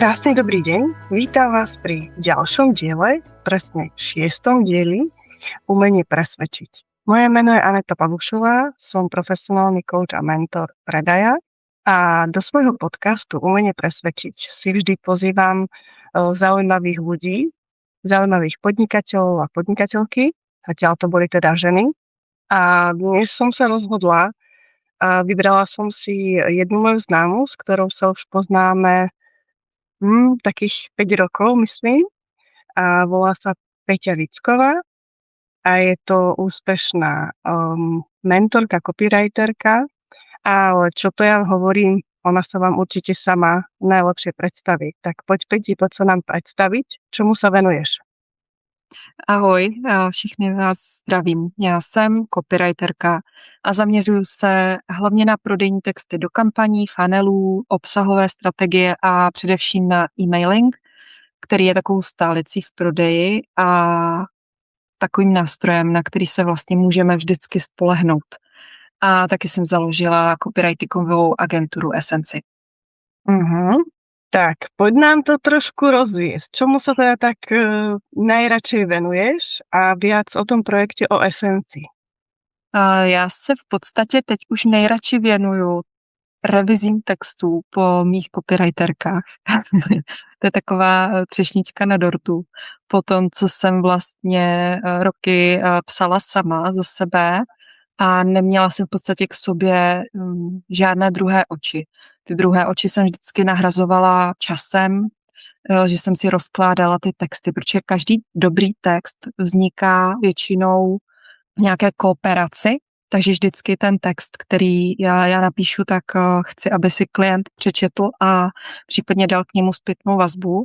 Krásny dobrý deň, vítam vás pri ďalšom diele, presne 6. dieli Umenie presvedčiť. Moje meno je Aneta Palušová, som profesionálny coach a mentor predaja a do svojho podcastu Umenie presvedčiť si vždy pozývam zaujímavých ľudí, zaujímavých podnikateľov a podnikateľky, zatiaľ to boli teda ženy. A dnes som sa rozhodla a vybrala som si jednu moju známu, s ktorou sa už poznáme takých 5 rokov, myslím. A volá sa Peťa Vicková a je to úspešná mentorka, copywriterka. Ale čo to ja hovorím, ona sa vám určite sama najlepšie predstaví. Tak poď Peti, poď sa nám predstaviť, čomu sa venuješ. Ahoj, všichni vás zdravím. Já jsem copywriterka a zaměřuju se hlavně na prodejní texty do kampaní, funnelů, obsahové strategie a především na e-mailing, který je takovou stálicí v prodeji a takovým nástrojem, na který se vlastně můžeme vždycky spolehnout. A taky jsem založila copywritingovou agenturu Essenci. Tak, poď nám to trošku rozviesť. Čomu sa teda tak najradšej venuješ a viac o tom projekte o Essenci? Já se v podstatě teď už nejradši věnuju revizím textů po mých copywriterkách. To je taková třešnička na dortu. Po tom, co jsem vlastně roky psala sama za sebe a neměla jsem v podstatě k sobě žádné druhé oči. Ty druhé oči jsem vždycky nahrazovala časem, že jsem si rozkládala ty texty, protože každý dobrý text vzniká většinou v nějaké kooperaci, takže vždycky ten text, který já napíšu, tak chci, aby si klient přečetl a případně dal k němu zpětnou vazbu.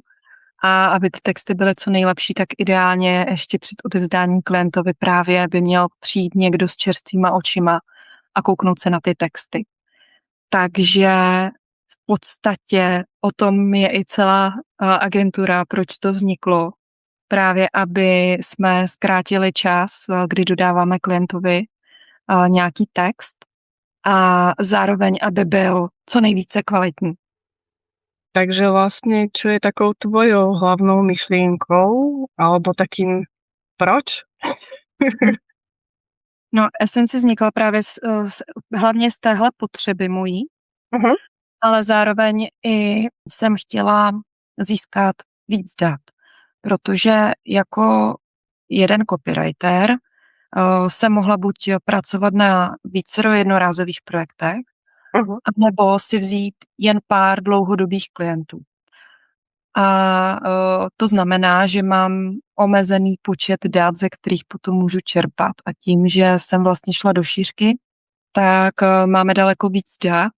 A aby ty texty byly co nejlepší, tak ideálně ještě před odevzdáním klientovi právě by měl přijít někdo s čerstvýma očima a kouknout se na ty texty. Takže v podstatě o tom je i celá agentura, proč to vzniklo. Právě aby jsme zkrátili čas, kdy dodáváme klientovi nějaký text a zároveň, aby byl co nejvíce kvalitní. Takže vlastne, čo je takou tvojou hlavnou myšlienkou alebo takým proč? No, Essenci vznikla právě hlavně z téhle potřeby mojí, ale zároveň i jsem chtěla získat víc dat, protože jako jeden copywriter jsem mohla buď pracovat na vícero jednorázových projektech, nebo si vzít jen pár dlouhodobých klientů. A to znamená, že mám omezený počet dat, ze kterých potom můžu čerpat. A tím, že jsem vlastně šla do šířky, tak máme daleko víc dat.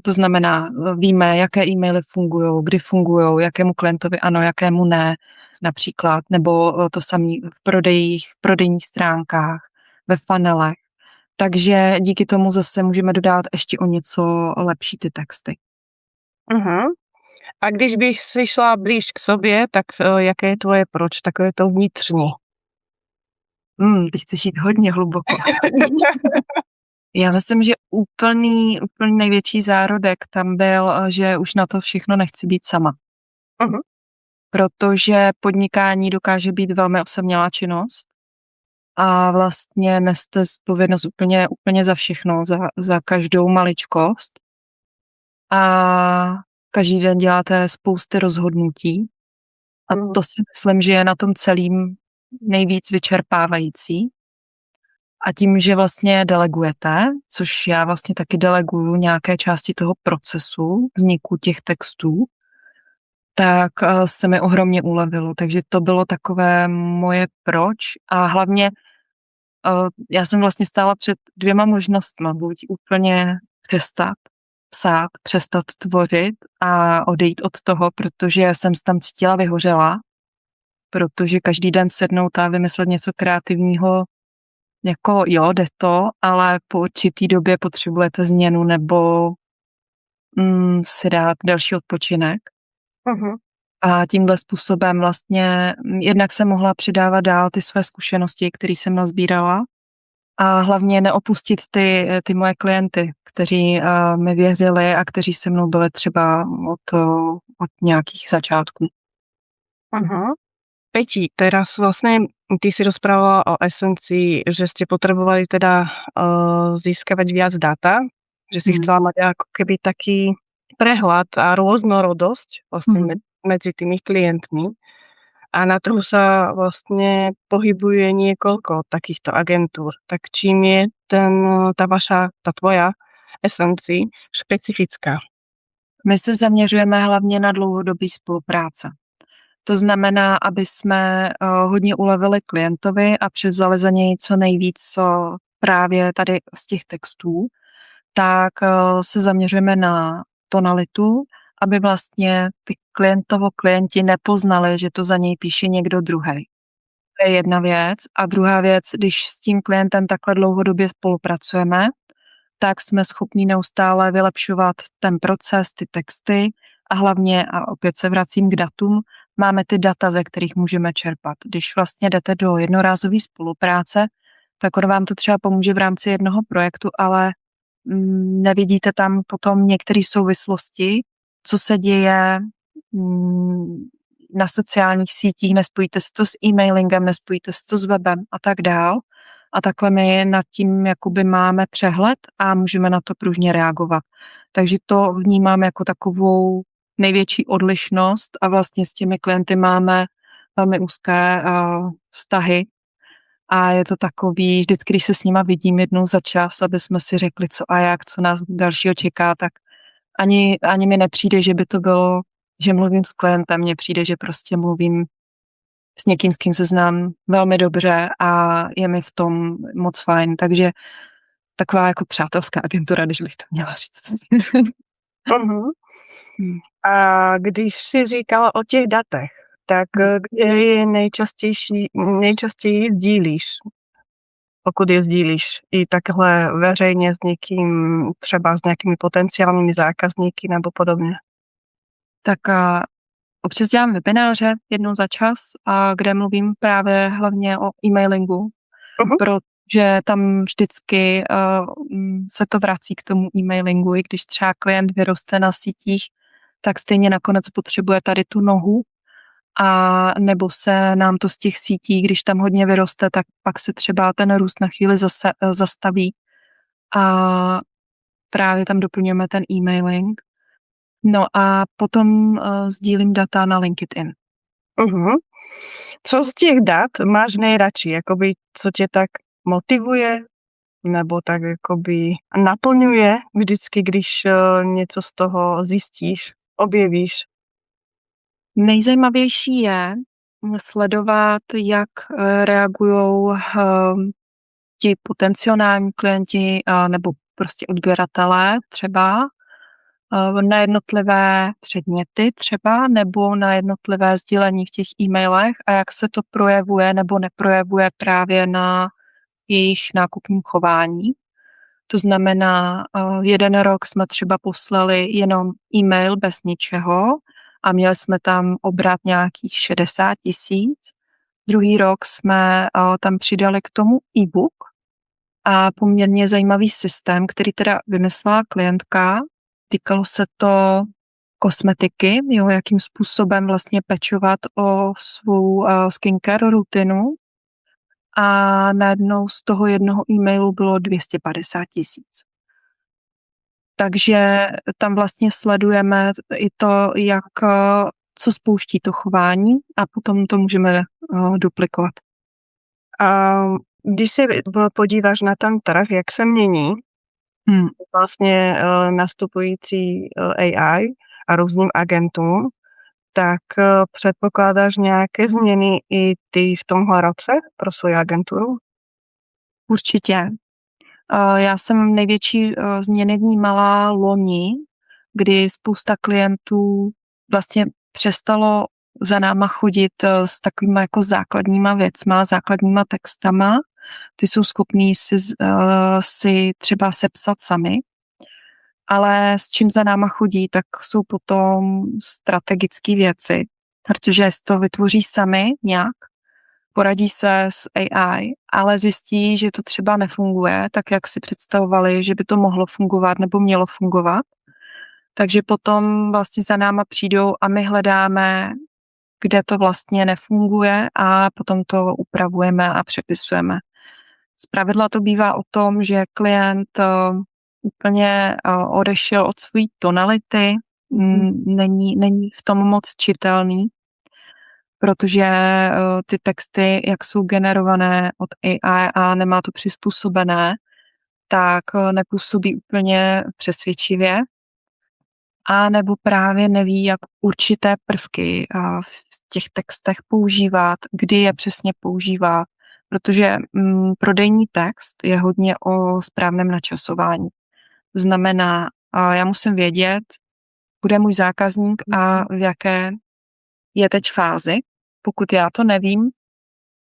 To znamená, víme, jaké e-maily fungují, kdy fungují, jakému klientovi ano, jakému ne, například, nebo to samé v prodejích, v prodejních stránkách, ve funnelech. Takže díky tomu zase můžeme dodat ještě o něco lepší ty texty. A když bych si šla blíž k sobě, tak jaké je tvoje proč, takové to vnitřní? Ty chceš jít hodně hluboko. Já myslím, že úplný největší zárodek tam byl, že už na to všechno nechci být sama. Protože podnikání dokáže být velmi osamělá činnost a vlastně neste zodpovědnost úplně za všechno, za každou maličkost. A každý den děláte spousty rozhodnutí a to si myslím, že je na tom celým nejvíc vyčerpávající. A tím, že vlastně delegujete, což já vlastně taky deleguju nějaké části toho procesu vzniku těch textů, tak se mi ohromně ulevilo. Takže to bylo takové moje proč a hlavně já jsem vlastně stála před 2 možnostmi, buď úplně přestat psát, přestat tvořit a odejít od toho, protože jsem se tam cítila vyhořela, protože každý den sednout a vymyslet něco kreativního, jako jo, jde to, ale po určitý době potřebujete změnu nebo si dát další odpočinek. A tímhle způsobem vlastně jednak jsem mohla přidávat dál ty své zkušenosti, které jsem nazbírala a hlavně neopustit ty moje klienty, kteří mi věřili a kteří se mnou byli třeba od od nějakých začátků. Uh-huh. Peti, teraz vlastne ty si rozprávala o Essencii, že ste potrebovali teda získavať viac data, že si chcela mať ako keby taký prehľad a rôznorodosť vlastne medzi tými klientmi. A na trhu sa vlastne pohybuje niekoľko takýchto agentúr. Tak čím je tá tvoja Essencii špecifická? My se zaměřujeme hlavně na dlouhodobý spolupráce. To znamená, aby jsme hodně ulevili klientovi a převzali za něj co nejvíc právě tady z těch textů, tak se zaměřujeme na tonalitu, aby vlastně ty klienti nepoznali, že to za něj píše někdo druhý. To je jedna věc. A druhá věc, když s tím klientem takhle dlouhodobě spolupracujeme, tak jsme schopni neustále vylepšovat ten proces, ty texty a hlavně, a opět se vracím k datům, máme ty data, ze kterých můžeme čerpat. Když vlastně jdete do jednorázové spolupráce, tak on vám to třeba pomůže v rámci jednoho projektu, ale nevidíte tam potom některé souvislosti, co se děje na sociálních sítích, nespojíte si to s e-mailingem, nespojíte si to s webem a tak dál. A takhle my nad tím jakoby máme přehled a můžeme na to pružně reagovat. Takže to vnímám jako takovou největší odlišnost a vlastně s těmi klienty máme velmi úzké vztahy a je to takový, vždycky, když se s nima vidím jednou za čas, aby jsme si řekli co a jak, co nás dalšího čeká, tak ani mi nepřijde, že by to bylo, že mluvím s klientem, mně přijde, že prostě mluvím s někým, s kým se znám velmi dobře a je mi v tom moc fajn, takže taková jako přátelská agentura, když bych to měla říct. Uh-huh. A když si říkala o těch datech, tak kde je nejčastěji sdílíš? Pokud je sdílíš i takhle veřejně s někým, třeba s nějakými potenciálními zákazníky nebo podobně? Tak občas dělám webináře jednou za čas, kde mluvím právě hlavně o e-mailingu, protože tam vždycky se to vrací k tomu e-mailingu, i když třeba klient vyroste na sítích, tak stejně nakonec potřebuje tady tu nohu a nebo se nám to z těch sítí, když tam hodně vyroste, tak pak se třeba ten růst na chvíli zase zastaví a právě tam doplňujeme ten e-mailing. No a potom sdílím data na LinkedIn. Co z těch dat máš nejradši? Jakoby, co tě tak motivuje nebo tak jakoby naplňuje vždycky, když něco z toho zjistíš, objevíš? Nejzajímavější je sledovat, jak reagují ti potenciální klienti nebo prostě odběratelé třeba na jednotlivé předměty třeba nebo na jednotlivé sdílení v těch e-mailech a jak se to projevuje nebo neprojevuje právě na jejich nákupním chování. To znamená, jeden rok jsme třeba poslali jenom e-mail bez ničeho a měli jsme tam obrat nějakých 60 000. Druhý rok jsme tam přidali k tomu e-book a poměrně zajímavý systém, který teda vymyslela klientka. Týkalo se to kosmetiky, jakým způsobem vlastně pečovat o svou skincare rutinu. A najednou z toho jednoho e-mailu bylo 250 000. Takže tam vlastně sledujeme i to, co spouští to chování a potom to můžeme duplikovat. Když se podíváš na ten trh, jak se mění vlastně nastupující AI a různým agentům, tak předpokládáš nějaké změny i ty v tomhle roce pro svou agenturu? Určitě. Já jsem největší změny vnímala loni, kdy spousta klientů vlastně přestalo za náma chodit s takovýma jako základníma věcma, základníma textama. Ty jsou schopní si třeba sepsat sami, ale s čím za náma chodí, tak jsou potom strategické věci, protože si to vytvoří sami nějak, poradí se s AI, ale zjistí, že to třeba nefunguje tak, jak si představovali, že by to mohlo fungovat nebo mělo fungovat. Takže potom vlastně za náma přijdou a my hledáme, kde to vlastně nefunguje a potom to upravujeme a přepisujeme. Zpravidla to bývá o tom, že klient úplně odešel od své tonality, není v tom moc čitelný, protože ty texty, jak jsou generované od AI a nemá to přizpůsobené, tak nepůsobí úplně přesvědčivě, a nebo právě neví, jak určité prvky v těch textech používat, kdy je přesně používá, protože prodejní text je hodně o správném načasování. To znamená, já musím vědět, kde je můj zákazník a v jaké je teď fázi. Pokud já to nevím,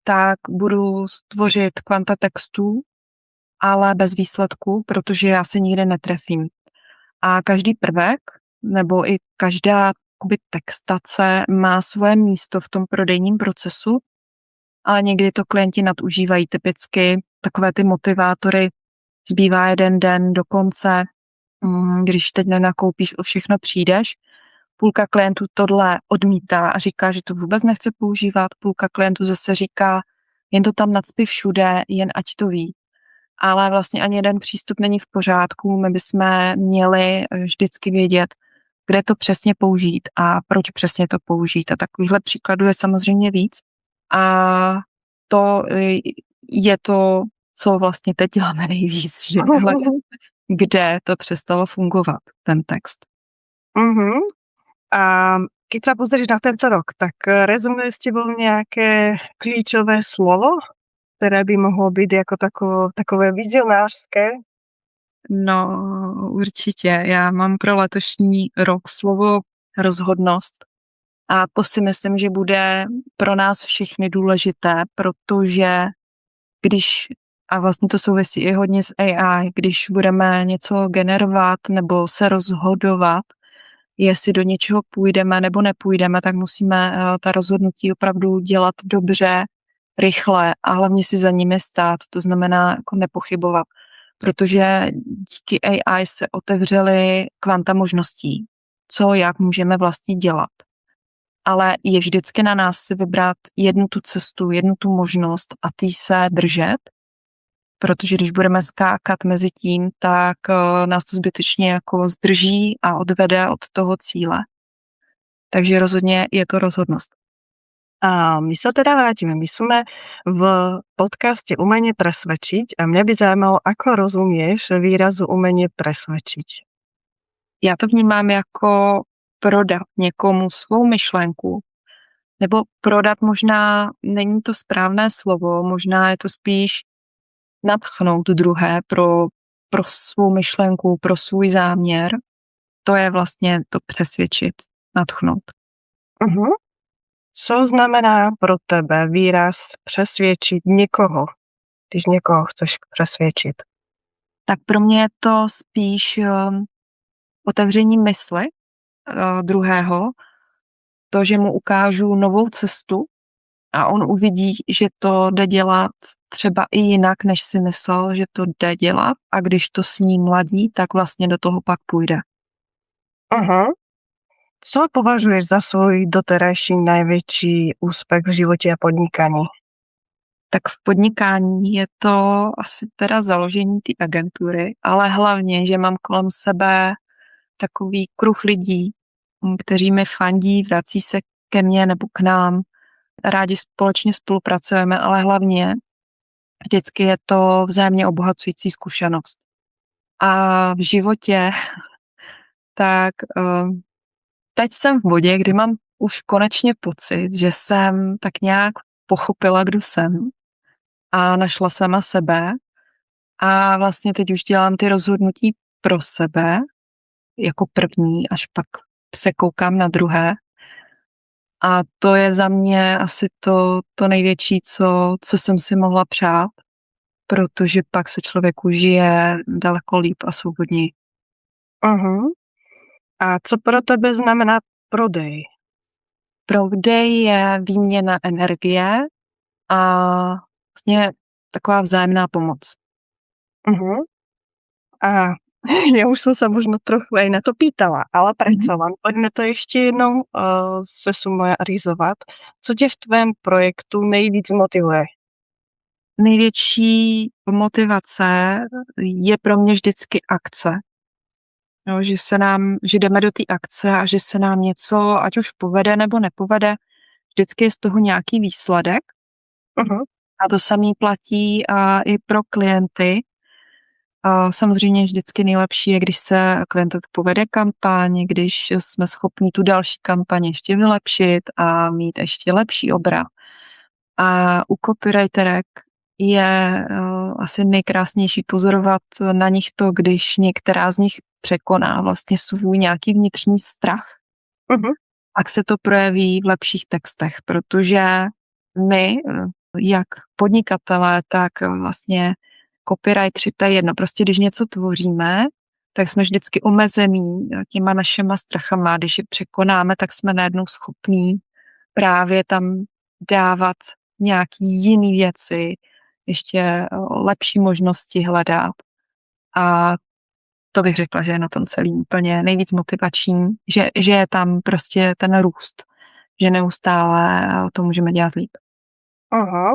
tak budu tvořit kvanta textů, ale bez výsledku, protože já se nikdy netrefím. A každý prvek nebo i každá textace má svoje místo v tom prodejním procesu, ale někdy to klienti nadužívají, typicky takové ty motivátory, zbývá jeden den do konce, když teď nenakoupíš, o všechno přijdeš. Půlka klientů tohle odmítá a říká, že to vůbec nechce používat, půlka klientů zase říká, jen to tam nacpi všude, jen ať to ví. Ale vlastně ani jeden přístup není v pořádku, my bychom měli vždycky vědět, kde to přesně použít a proč přesně to použít. A takovýchhle příkladů je samozřejmě víc. A to je to, co vlastně teď děláme nejvíc, že kde to přestalo fungovat, ten text. A keď sa pozrieš na tento rok, tak rezonuje s tebou nejaké klíčové slovo, ktoré by mohlo byť ako takové vizionářské? No, určitě. Já mám pro letošní rok slovo rozhodnost. A to si myslím, že bude pro nás všechny důležité, protože a vlastně to souvisí i hodně s AI, když budeme něco generovat nebo se rozhodovat, jestli do něčeho půjdeme nebo nepůjdeme, tak musíme ta rozhodnutí opravdu dělat dobře, rychle a hlavně si za nimi stát, to znamená jako nepochybovat. Protože díky AI se otevřely kvanta možností, co jak můžeme vlastně dělat. Ale je vždycky na nás si vybrat jednu tu cestu, jednu tu možnost a tý se držet, protože když budeme skákat mezi tím, tak nás to zbytečně jako zdrží a odvede od toho cíle. Takže rozhodně je to rozhodnost. A my sa teda vrátime. My sme v podcaste Umenie presvedčiť a mňa by zaujímalo, ako rozumieš výrazu umenie presvedčiť. Já to vnímám jako prodat někomu svou myšlenku, nebo prodat možná není to správné slovo, možná je to spíš nadchnout druhé pro svou myšlenku, pro svůj záměr. To je vlastně to přesvědčit, nadchnout. Co znamená pro tebe výraz přesvědčit někoho, když někoho chceš přesvědčit? Tak pro mě je to spíš otevření mysli druhého, to, že mu ukážu novou cestu a on uvidí, že to jde dělat třeba i jinak, než si myslel, že to jde dělat, a když to s ním ladí, tak vlastně do toho pak půjde. Co považuješ za svůj doterajší největší úspěch v životě a podnikání? Tak v podnikání je to asi teda založení té agentury, ale hlavně, že mám kolem sebe takový kruh lidí, kteří mi fandí, vrací se ke mně nebo k nám. Rádi společně spolupracujeme, ale hlavně vždycky je to vzájemně obohacující zkušenost. A v životě tak teď jsem v bodě, kdy mám už konečně pocit, že jsem tak nějak pochopila, kdo jsem a našla sama sebe a vlastně teď už dělám ty rozhodnutí pro sebe jako první, až pak se koukám na druhé. A to je za mě asi to největší, co jsem si mohla přát, protože pak se člověku žije daleko líp a svobodněji. A co pro tebe znamená prodej? Prodej je výměna energie a vlastně taková vzájemná pomoc. A Ja už som sa možno trochu aj na to pýtala, ale predsa len poďme to ešte jednou zesumarizovat. Co tě v tvém projektu nejvíc motivuje? Největší motivace je pro mě vždycky akce. Jo, že jdeme do té akce a že se nám něco, ať už povede nebo nepovede, vždycky je z toho nějaký výsledek. Uh-huh. A to samé platí i pro klienty. A samozřejmě vždycky nejlepší je, když se klientovi povede kampaň, když jsme schopni tu další kampaň ještě vylepšit a mít ještě lepší obrat. A u copywriterek je asi nejkrásnější pozorovat na nich to, když některá z nich překoná vlastně svůj nějaký vnitřní strach. Uh-huh. Pak se to projeví v lepších textech, protože my, jak podnikatelé, tak vlastně copywriteri, to je jedno. Prostě když něco tvoříme, tak jsme vždycky omezený těma našima strachama. Když je překonáme, tak jsme najednou schopní právě tam dávat nějaký jiný věci, ještě lepší možnosti hledat. A to bych řekla, že je na tom celý úplně nejvíc motivační, že je tam prostě ten růst, že neustále to můžeme dělat líp. Aha.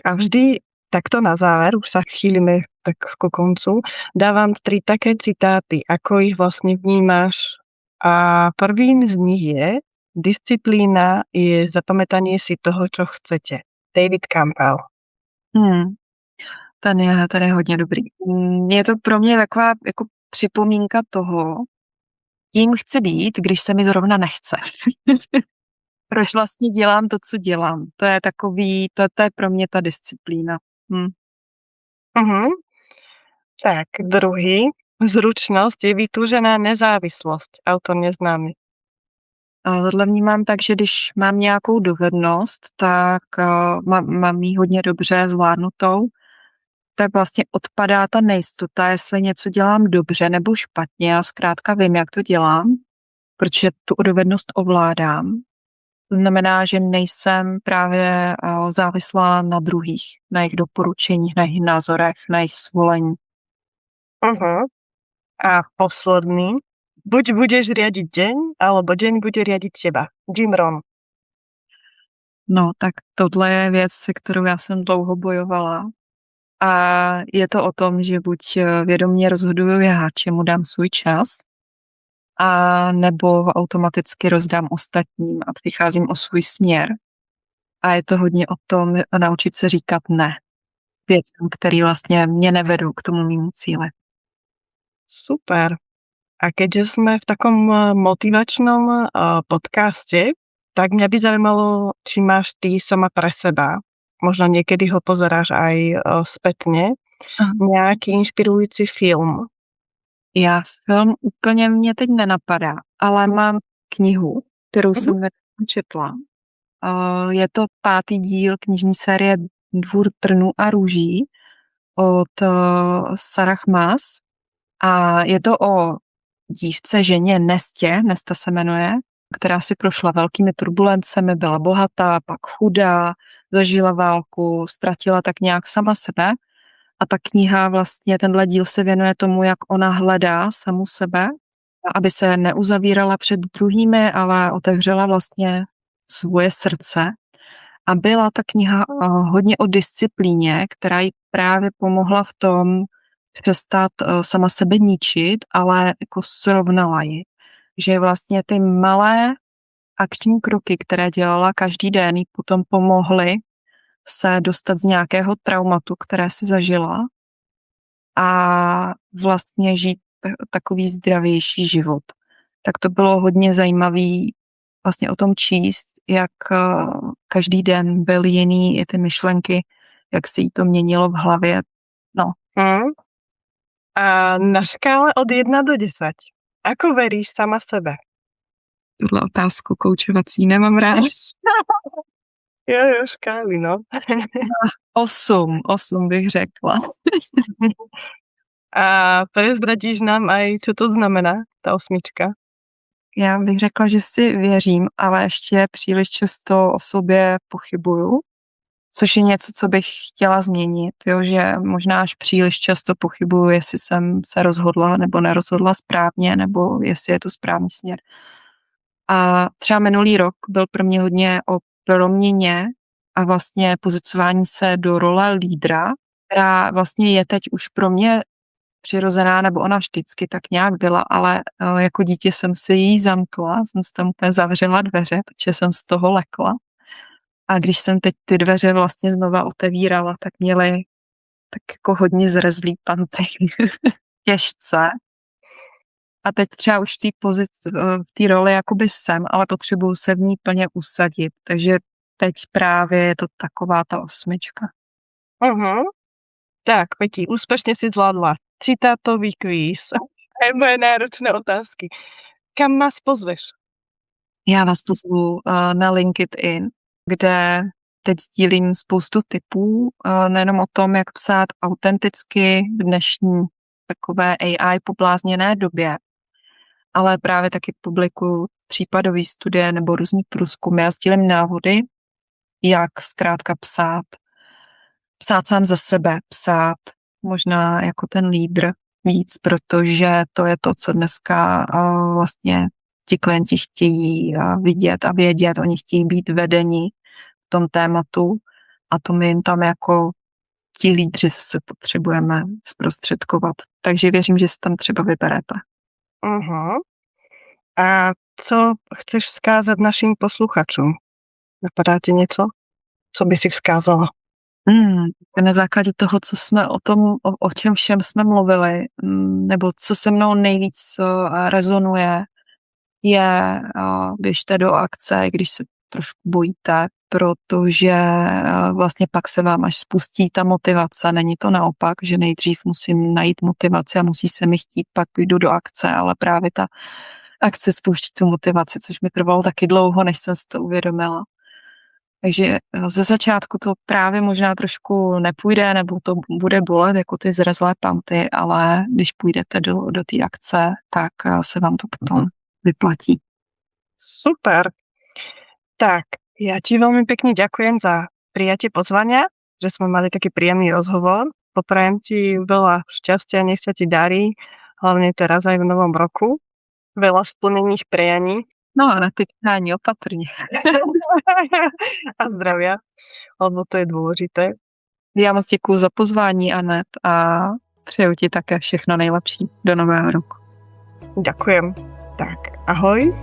A vždy takto na záver, už sa chýlime tak ku koncu, dávam 3 také citáty, ako ich vlastne vnímaš. A prvým z nich je: disciplína je zapamätanie si toho, čo chcete. David Campbell. Ten je hodně dobrý. Je to pro mě taková jako připomínka toho, kým chci být, když se mi zrovna nechce. Proč vlastně dělám to, co dělám. To je takový, to je pro mě ta disciplína. Uh-huh. Tak, druhý. Zručnosť je vytúžená nezávislosť. Autor neznámy. A tohle vnímám tak, že když mám nějakou dovednost, tak mám ji hodně dobře zvládnutou, tak vlastně odpadá ta nejistota, jestli něco dělám dobře nebo špatně. Já zkrátka vím, jak to dělám, protože tu dovednost ovládám. To znamená, že nejsem právě závislá na druhých, na jejich doporučeních, na jejich názorech, na jejich svolení. Uh-huh. A posledný. Buď budeš riadiť deň, alebo deň bude riadiť teba. Jim Rohn. No, tak tohle je věc, se kterou já jsem dlouho bojovala. A je to o tom, že buď vědomě rozhoduju já, čemu dám svůj čas, a nebo automaticky rozdám ostatním a přicházím o svůj směr. A je to hodně o tom naučit se říkat ne věcem, který vlastně mě nevedou k tomu mému cíli. Super. A keďže sme v takom motivačnom podcaste, tak mňa by zaujímalo, či máš ty sama pre seba, možno niekedy ho pozeráš aj spätne, nejaký inšpirujúci film. Já film úplně mě teď nenapadá, ale mám knihu, kterou jsem četla. Je to 5. díl knižní série Dvůr trnů a růží od Sarah Maas a je to o dívce, ženě Nesta se jmenuje, která si prošla velkými turbulencemi, byla bohatá, pak chudá, zažila válku, ztratila tak nějak sama sebe. A ta kniha vlastně, tenhle díl se věnuje tomu, jak ona hledá samu sebe, aby se neuzavírala před druhými, ale otevřela vlastně svoje srdce. A byla ta kniha hodně o disciplíně, která jí právě pomohla v tom přestat sama sebe ničit, ale jako srovnala ji. Že vlastně ty malé akční kroky, které dělala každý den, jí potom pomohly se dostat z nějakého traumatu, které si zažila a vlastně žít takový zdravější život. Tak to bylo hodně zajímavý vlastně o tom číst, jak každý den byl jiný, i ty myšlenky, jak se jí to měnilo v hlavě. No. A na škále od 1 do 10, ako veríš sama sebe? Tuhle otázku koučovací nemám rád. Jo, škály, no. 8 bych řekla. A prezradíš nám aj, čo to znamená, ta 8? Já bych řekla, že si věřím, ale ještě příliš často o sobě pochybuju. Což je něco, co bych chtěla změnit, jo, že možná až příliš často pochybuju, jestli jsem se rozhodla nebo nerozhodla správně, nebo jestli je to správný směr. A třeba minulý rok byl pro mě hodně o proměně a vlastně pozicování se do role lídra, která vlastně je teď už pro mě přirozená, nebo ona vždycky tak nějak byla, ale jako dítě jsem si ji zamkla, jsem si tam úplně zavřela dveře, protože jsem z toho lekla. A když jsem teď ty dveře vlastně znova otevírala, tak měly tak jako hodně zrezlý panty. Těžce. A teď třeba už v té roli jakoby jsem, ale potřebuju se v ní plně usadit. Takže teď právě je to taková ta 8. Tak, Peti, úspešne si zvládla citátový kvíz. Aj moje náročné otázky. Kam nás pozveš? Já vás pozvu na LinkedIn, kde teď sdílím spoustu tipů, nejenom o tom, jak psát autenticky v dnešní takové AI poblázněné době, ale právě taky publikuju případové studie nebo různý průzkumy a sdílím návody, jak zkrátka psát sám za sebe, psát možná jako ten lídr víc, protože to je to, co dneska vlastně ti klienti chtějí vidět a vědět. Oni chtějí být vedení v tom tématu a to my jim tam jako ti lídři se potřebujeme zprostředkovat. Takže věřím, že se tam třeba vyberete. A co chceš vzkázat našim posluchačům? Napadá ti něco? Co by si vzkázala? Na základě toho, co jsme o čem všem jsme mluvili, nebo co se mnou nejvíc rezonuje, je běžte do akce, když se trošku bojíte, protože vlastně pak se vám až spustí ta motivace. Není to naopak, že nejdřív musím najít motivaci a musí se mi chtít, pak jdu do akce, ale právě ta akce spouští tu motivaci, což mi trvalo taky dlouho, než jsem si to uvědomila. Takže ze začátku to právě možná trošku nepůjde, nebo to bude bolet jako ty zrezlé panty, ale když půjdete do té akce, tak se vám to potom vyplatí. Super. Tak, ja ti veľmi pekne ďakujem za prijatie pozvania, že sme mali taký príjemný rozhovor. Poprajem ti veľa šťastia, nech sa ti darí, hlavne teraz aj v novom roku. Veľa splnených prianí. No a na ty přání opatrně. A zdravia, lebo to je dôležité. Já moc děkuju za pozvání, Anet, a přeju ti také všechno nejlepší do nového roku. Ďakujem. Tak, ahoj.